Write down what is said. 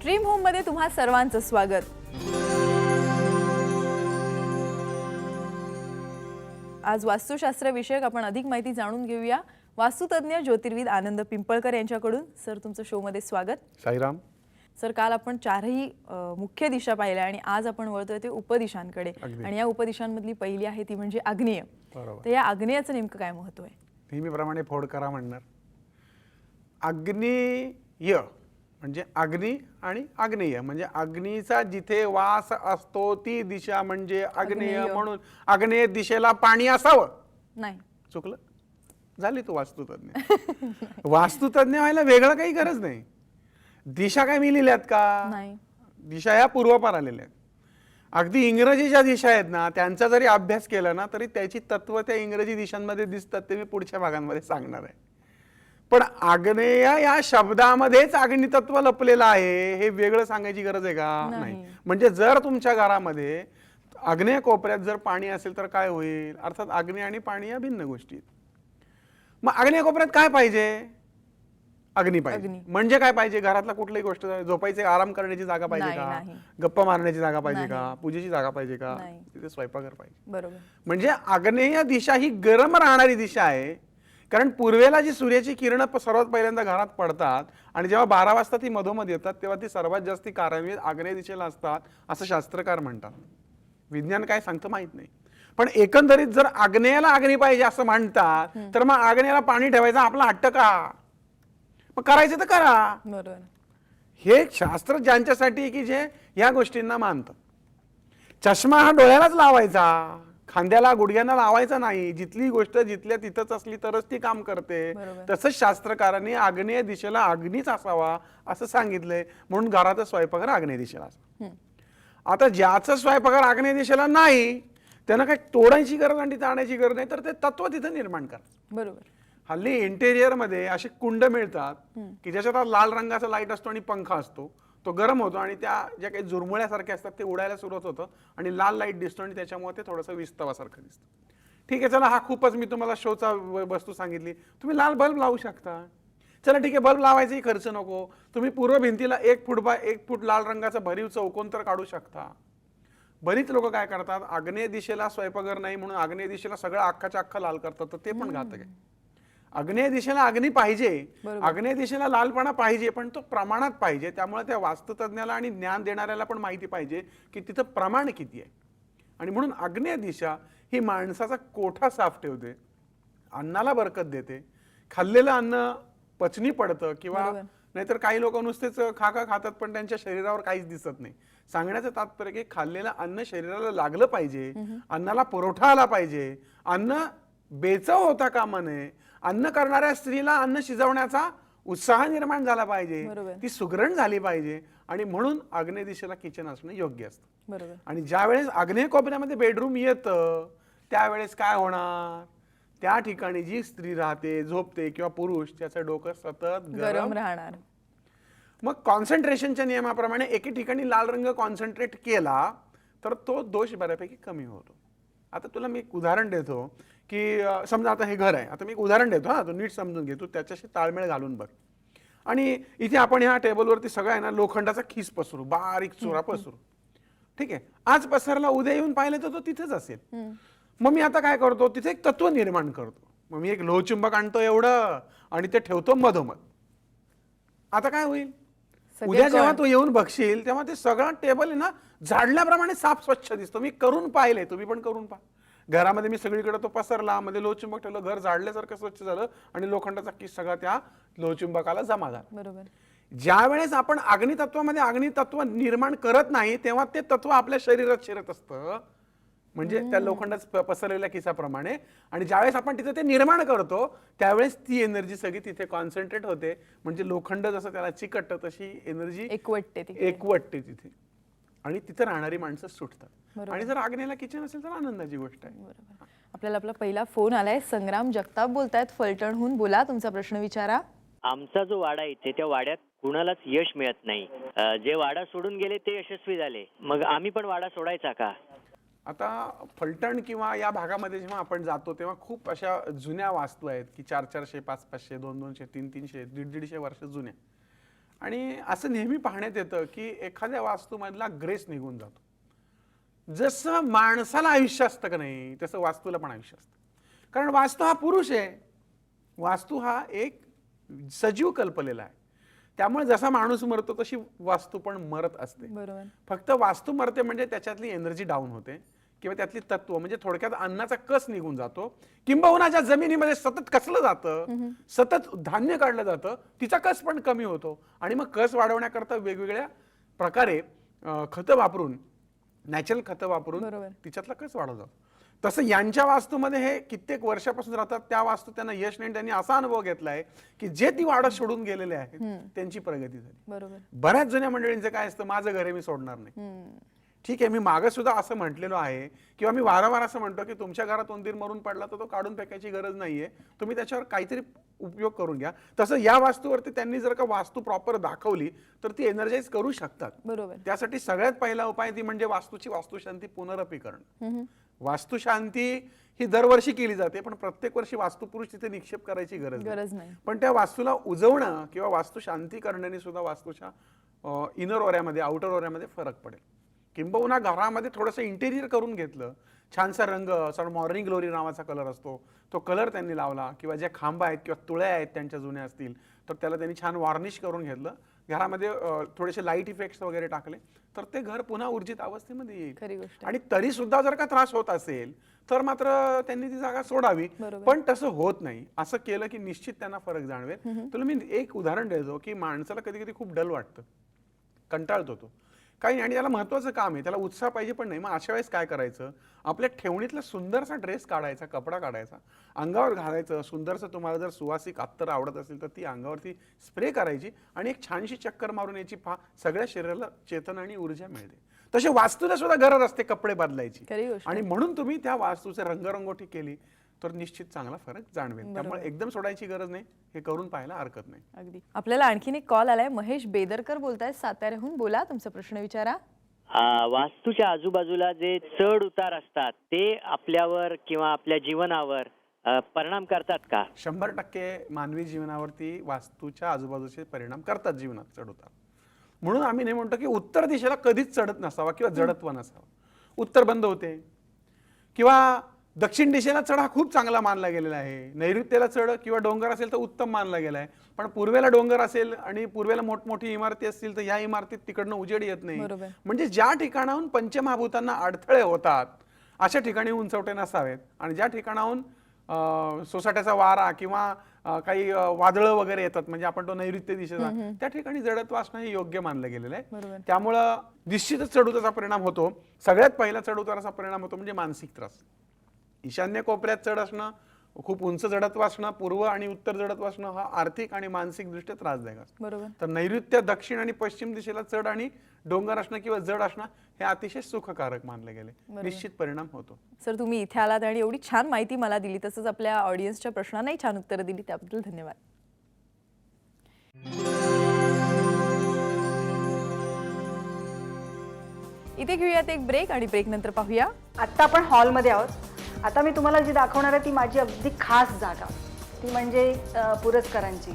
Dream home मध्ये तुम्हा सर्वांचं स्वागत। आज वास्तुशास्त्र विषयक आपण अधिक माहिती जाणून घेऊया। वास्तुतज्ञ ज्योतिर्विद आनंद पिंपळकर यांच्याकडून। सर, तुमचं शो मध्ये स्वागत। साईराम सर, काल आपण चारही मुख्य दिशा पाहिल्या आणि आज आपण वळतोय ते उपदिशांकडे आणि या उपदिशांमधली पहिली आहे ती म्हणजे आग्नेय। तर या आग्नेयाचं नेमकं काय महत्त्व आहे? नेहमीप्रमाणे फोड करा म्हणणार। आग्नेय म्हणजे अग्नी आणि आग्नेय म्हणजे अग्नीचा जिथे वास असतो ती दिशा म्हणजे आग्नेय। म्हणून आग्नेय दिशेला पाणी असावं नाही। चुकलं, झाली तू वास्तुतज्ञ। वास्तुतज्ञ व्हायला वेगळं काही गरज नाही। दिशा काय मी लिहिल्यात का? नाही। दिशा या पूर्वापार आलेल्या आहेत। अगदी इंग्रजीच्या दिशा आहेत ना, त्यांचा जरी अभ्यास केला ना तरी त्याची तत्व त्या इंग्रजी दिशांमध्ये दिसतात, ते मी पुढच्या भागांमध्ये सांगणार आहे। पण आग्नेय या शब्दामध्येच अग्नितत्व लपलेलं आहे, हे वेगळं सांगायची गरज आहे का? नाही। म्हणजे जर तुमच्या घरामध्ये आग्नेय कोपऱ्यात जर पाणी असेल तर काय होईल? अर्थात आग्नेय आणि पाणी या भिन्न गोष्टी आहेत। मग आग्नेय कोपऱ्यात काय पाहिजे? अग्नी पाहिजे। म्हणजे काय पाहिजे? घरातला कुठलीही गोष्ट, झोपायचे आराम करण्याची जागा पाहिजे का? गप्पा मारण्याची जागा पाहिजे का? पूजेची जागा पाहिजे का? तिथे स्वयंपाकघर पाहिजे। बरोबर। म्हणजे आग्नेय दिशा ही गरम राहणारी दिशा आहे, कारण पूर्वेला जी सूर्याची किरण सर्वात पहिल्यांदा घरात पडतात आणि जेव्हा 12 वाजता ती मधोमध येतात तेव्हा ती सर्वात जास्त कार्यान्वित आग्नेय दिशेला असतात असं शास्त्रकार म्हणतात। विज्ञान काय सांगतं माहित नाही, पण एकंदरीत जर आग्नेयाला अग्नी पाहिजे असं म्हणतात तर मग आग्नेयाला पाणी ठेवायचा आपला हट्ट का? मग करायचं तर करा। बरोबर। हे शास्त्र ज्यांच्यासाठी की जे या गोष्टींना मानतं। चष्मा हा डोळ्यालाच लावायचा, खांद्याला गुडघ्यांना लावायचा नाही। जिथली गोष्ट जिथल्या तिथंच असली तरच ती काम करते। तसंच शास्त्रकारांनी आग्नेय दिशेला अग्नीच असावा असं सांगितलंय, म्हणून घराचा स्वयंपाकघर आग्नेय दिशेला असावा। आता ज्याचं स्वयंपाकघर आग्नेय दिशेला नाही त्यांना काही तोडायची गरज आणि ताणायची गरज नाही, तर ते तत्व तिथं निर्माण करा। बरोबर। हल्ली इंटेरियर मध्ये असे कुंड मिळतात की ज्याच्यात लाल रंगाचा लाईट असतो आणि पंखा असतो, तो गरम होतो आणि त्या ज्या काही झुरमुळ्यासारखे असतात ते उडायला सुरुवात होतं आणि लाल लाईट दिसतो आणि त्याच्यामुळे ते थोडंसं विस्तवासारखं दिसतं। ठीक आहे, चला हा खूपच मी तुम्हाला शोचा वस्तू सांगितली, तुम्ही लाल बल्ब लावू शकता। चला ठीक आहे, बल्ब लावायचाही खर्च नको, तुम्ही पूर्व भिंतीला 1 फूट बाय 1 फूट लाल रंगाचा भरीव चौकोन तर काढू शकता। बरीच लोक काय करतात, आग्नेय दिशेला स्वयंपाकघर नाही म्हणून आग्नेय दिशेला सगळं अख्खाच्या अख्खं लाल करतात, तर ते पण घातक आहे। आग्नेय दिशेला अग्नी पाहिजे, आग्नेय दिशेला लालपणा पाहिजे, पण तो प्रमाणात पाहिजे। त्यामुळे त्या वास्तुतज्ञाला आणि ज्ञान देणाऱ्याला पण माहिती पाहिजे की तिथं प्रमाण किती आहे। आणि म्हणून आग्नेय दिशा ही माणसाचा कोठा साफ ठेवते, अन्नाला बरकत देते, खाल्लेलं अन्न पचनी पडतं किंवा नाहीतर काही लोक नुसतेच खातात पण त्यांच्या शरीरावर काहीच दिसत नाही। सांगण्याचं तात्पर्य की खाल्लेलं अन्न शरीराला लागलं पाहिजे, अन्नाला पुरवठा आला पाहिजे, अन्न बेचव होता कामा नये, अन्न करणाऱ्या स्त्रीला अन्न शिजवण्याचा उत्साह निर्माण झाला पाहिजे, ती सुगरण झाली पाहिजे। आणि म्हणून आग्नेय दिशेला किचन असणं योग्य असतं। आणि ज्या वेळेस आग्नेय कोपऱ्यामध्ये बेडरूम येतं त्यावेळेस काय होणार? त्या ठिकाणी जी स्त्री राहते, झोपते किंवा पुरुष, त्याचं डोकं सतत गरम राहणार। मग कॉन्सन्ट्रेशनच्या नियमाप्रमाणे एके ठिकाणी लाल रंग कॉन्सन्ट्रेट केला तर तो दोष बऱ्यापैकी कमी होतो। आता तुला मी एक उदाहरण देतो की समजा आता हे घर आहे, आता मी एक उदाहरण देतो, हा, तू नीट समजून घे, तू त्याच्याशी ताळमेळ घालून बघ। आणि इथे आपण ह्या टेबलवरती सगळं आहे ना लोखंडाचा खिस पसरू, बारीक चुरा पसरू, ठीक आहे। आज पसरला, उद्या येऊन पाहिलं तर तो तिथेच असेल। मग मी आता काय करतो, तिथे एक तत्व निर्माण करतो। मग मी एक लोहचुंबक आणतो एवढं आणि ते ठेवतो मधोमध। आता काय होईल? उद्या जेव्हा तू येऊन बघशील तेव्हा ते सगळं टेबल आहे ना झाडल्याप्रमाणे साफ स्वच्छ दिसतो। मी करून पाहिले, तुम्ही पण करून पहा। घरामध्ये मी सगळीकडे तो पसरला, मध्ये लोहचुंबक ठेवलं, घर झाडल्यासारखं स्वच्छ झालं आणि लोखंडाचा किस सगळा त्या लोहचुंबकाला जमा झाला। बरोबर। ज्या वेळेस आपण अग्नितत्वामध्ये अग्नितत्व निर्माण करत नाही तेव्हा ते तत्व आपल्या शरीरात शिरत असतं, म्हणजे त्या लोखंडात पसरलेल्या किसाप्रमाणे। आणि ज्यावेळेस आपण तिथे ते निर्माण करतो त्यावेळेस ती एनर्जी सगळी तिथे कॉन्सन्ट्रेट होते, म्हणजे लोखंड जसं त्याला चिकटतं तशी एनर्जी एकवटते तिथे आणि तिथे राहणारी माणसं सुटतात। आणि जर आग्नेयला किचन असेल तर आनंदाची गोष्ट आहे। आपल्याला आपला पहिला फोन आलाय, संग्राम जगताप बोलतायत फलटणहून। बोला, तुमचा प्रश्न विचारा। आमचा जो वाडा इथे, त्या वाड्यात कुणालाच यश मिळत नाही। जे वाडा सोडून गेले ते यशस्वी झाले, मग आम्ही पण वाडा सोडायचा का? आता फलटण किंवा या भागामध्ये जेव्हा आपण जातो तेव्हा खूप अशा जुन्या वास्तू आहेत की 400-400, 500-500, 200-200, 300-300, 150-150 वर्ष जुन्या। आणि असं नेहमी पाहण्यात येतं की एखाद्या वास्तूमधला ग्रेस निघून जातो. जसं माणसाला आयुष्य असतं का नाही तसं वास्तूला पण आयुष्य असतं. कारण वास्तू हा पुरुष आहे, वास्तू हा एक सजीव कल्पलेला आहे. त्यामुळे जसा माणूस मरतो तशी वास्तू पण मरत असते. बरोबर. फक्त वास्तू मरते म्हणजे त्याच्यातली एनर्जी डाऊन होते किंवा त्यातली तत्व म्हणजे थोडक्यात अन्नाचा कस निघून जातो, किंबहुना ज्या जमिनीमध्ये सतत कसलं जातं, सतत धान्य काढलं जातं, तिचा कस पण कमी होतो आणि मग कस वाढवण्याकरता वेगवेगळ्या प्रकारे खतं वापरून, नॅचरल खतं वापरून बरोबर. तिच्यातला कस वाढवला जातो. तसं यांच्या वास्तूमध्ये हे कित्येक वर्षापासून राहतात. त्या वास्तू त्यांना यश नाही. त्यांनी असा अनुभव घेतलाय की जे ती वाढत सोडून गेलेले आहेत त्यांची प्रगती झाली. बरोबर. बऱ्याच जुन्या मंडळींचं काय असतं, माझं घर आहे मी सोडणार नाही. ठीक आहे, मी मागं सुद्धा असं म्हटलेलो आहे किंवा मी वारंवार असं म्हणतो की तुमच्या घरात उंदीर मरून पडला तर तो काढून फेकायची गरज नाहीये, तुम्ही त्याच्यावर काहीतरी उपयोग करून घ्या. तसं या वास्तूवरती त्यांनी जर का वास्तू प्रॉपर दाखवली तर ती एनर्जाइज करू शकतात. बरोबर. त्यासाठी सगळ्यात पहिला उपाय ती म्हणजे वास्तूची वास्तुशांती पुनरपीकरण. वास्तुशांती ही दरवर्षी केली जाते, पण प्रत्येक वर्षी वास्तुपुरुष तिथे निक्षेप करायची गरज नाही. पण त्या वास्तूला उजवणं किंवा वास्तुशांती करण्याने सुद्धा वास्तूच्या इनर ओऱ्यामध्ये आउटर ओऱ्यामध्ये फरक पडेल. किंबहुना घरामध्ये थोडंसं इंटेरियर करून घेतलं, छानसा रंग, मॉर्निंग ग्लोरी नावाचा कलर असतो, तो कलर त्यांनी लावला किंवा ज्या खांबा आहेत किंवा तुळ्या आहेत त्यांच्या जुन्या असतील तर त्याला त्यांनी छान वॉर्निश करून घेतलं, घरामध्ये थोडेसे लाईट इफेक्ट्स वगैरे टाकले तर ते घर पुन्हा ऊर्जित अवस्थेमध्ये येईल. खरी गोष्ट. आणि तरी सुद्धा जर का त्रास होत असेल तर मात्र त्यांनी ती जागा सोडावी. पण तसं होत नाही. असं केलं की निश्चित त्यांना फरक जाणवेल. तुला मी एक उदाहरण देतो की माणसाला कधी कधी खूप डल वाटतं, कंटाळतो तो काही, आणि त्याला महत्वाचं काम आहे, त्याला उत्साह पाहिजे पण नाही. मग अशा वेळेस काय करायचं, आपल्या ठेवणीतला सुंदरसा ड्रेस काढायचा, कपडा काढायचा, अंगावर घालायचं. सुंदरसं तुम्हाला जर सुवासिक अत्तर आवडत असेल तर ती अंगावरती स्प्रे करायची आणि एक छानशी चक्कर मारून याची सगळ्या शरीराला चेतना आणि ऊर्जा मिळते. तसे वास्तूला सुद्धा गरज असते कपडे बदलायची, आणि म्हणून तुम्ही त्या वास्तूचे रंगरंगोटी केली तर निश्चित चांगला फरक जाणवेल. त्यामुळे एकदम सोडायची गरज नाही, हे करून पाहायला हरकत नाही. अगदी. आपल्याला आणखीन एक कॉल आलाय. महेश बेदरकर बोलतायत साताऱ्याहून. बोला, तुमचा प्रश्न विचारा. वास्तूच्या आजूबाजूला जे चढ उतार असतात ते आपल्यावर किंवा आपल्या जीवनावर परिणाम करतात का? 100% मानवी जीवनावरती वास्तूच्या आजूबाजूचे परिणाम करतात जीवनात चढ उतार. म्हणून आम्ही नाही म्हणतो की उत्तर दिशेला कधीच चढत नसावा किंवा जडत्व नसावं. उत्तर बंद होते किंवा दक्षिण दिशेला चढ हा खूप चांगला मानला गेलेला आहे. नैऋत्येला चढ किंवा डोंगर असेल तर उत्तम मानला गेला आहे. पण पूर्वेला डोंगर असेल आणि पूर्वेला मोठमोठी इमारती असतील तर या इमारतीत तिकडनं उजेड येत नाही. म्हणजे ज्या ठिकाणाहून पंचमहाभूतांना अडथळे होतात अशा ठिकाणी उंचवटे नसावेत, आणि ज्या ठिकाणाहून सोसाट्याचा वारा किंवा काही वादळं वगैरे येतात म्हणजे आपण तो नैऋत्य दिशेचा, त्या ठिकाणी जडत्व असणं हे योग्य मानलं गेलेलं आहे. त्यामुळं निश्चितच चढउताराचा परिणाम होतो. सगळ्यात पहिला चढउताराचा परिणाम होतो म्हणजे मानसिक त्रास. ईशान्य कोपऱ्यात चढ असणं, खूप उंच जडत्व असणं, पूर्व आणि उत्तर जडत्व असणं हा आर्थिक आणि मानसिक दृष्ट्या त्रासदायक असतं. तर नैऋत्य, दक्षिण आणि पश्चिम दिशेला चढ आणि डोंगर असणं किंवा जड असणं हे अतिशय सुखकारक मानले गेले. निश्चित परिणाम होतो. सर, तुम्ही इथे आलात आणि एवढी छान माहिती मला दिली, तसंच आपल्या ऑडियन्सच्या प्रश्नांनाही छान उत्तरं दिली, त्याबद्दल धन्यवाद. इथे घेऊयात एक ब्रेक आणि ब्रेक नंतर पाहूया. आत्ता आपण हॉलमध्ये आहोत. आता मी तुम्हाला जी दाखवणार आहे ती माझी अगदी खास जागा, ती म्हणजे पुरस्कारांची.